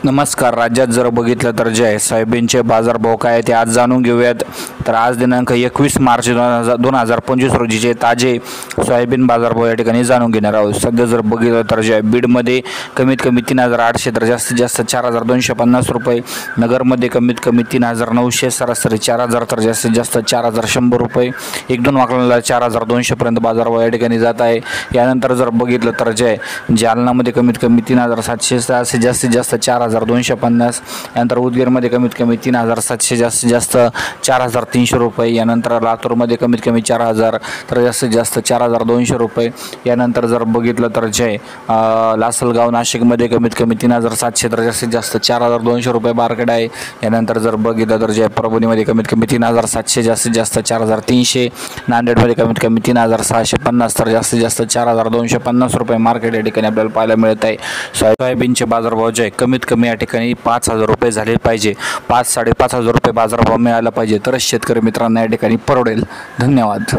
नमस्कार. राज्यात जर बघितलं तर जे आहे सोयाबीनचे बाजारभाव काय आहे ते आज जाणून घेऊयात. तर आज दिनांक 21 मार्च 2025 रोजीचे ताजे सोयाबीन बाजारभाव या ठिकाणी जाणून घेणार आहोत. सध्या जर बघितलं तर जे आहे बीडमध्ये कमीत कमी 3,800 तर जास्तीत जास्त 4,250 रुपये, नगरमध्ये कमीत कमी 3,900, सरासरी 4,000 तर जास्तीत जास्त 4,100 रुपये, 1-2 वाकलांना 4,200 पर्यंत बाजारभाव या ठिकाणी जात आहे. यानंतर जर बघितलं तर जे आहे जालनामध्ये कमीत कमी 3,700 जास्तीत जास्त 4,250, यानंतर उदगीरमध्ये कमीत कमी 3,700 जास्तीत जास्त 4,300 रुपये, यानंतर लातूरमध्ये कमीत कमी 4,000 तर जास्तीत जास्त 4,200 रुपये. यानंतर जर बघितलं तर जे लासलगाव नाशिकमध्ये कमीत कमी 3,700 तर जास्तीत जास्त 4,200 रुपये मार्केट आहे. यानंतर जर बघितलं तर जे परभणीमध्ये कमीत कमी 3,700 जास्तीत जास्त 4,300, नांदेडमध्ये कमीत कमी 3,650 तर जास्तीत जास्त 4,250 रुपये मार्केट या ठिकाणी आपल्याला पाहायला मिळत आहे. सोयाबीनचे बाजारभाव जे कमीत कमी या ठिकाणी 5,000 रुपये झाले पाहिजे, 5-5,500 रुपये बाजारभाव मिळाला पाहिजे तरच शेतकरी मित्रांना या ठिकाणी परवडेल. धन्यवाद.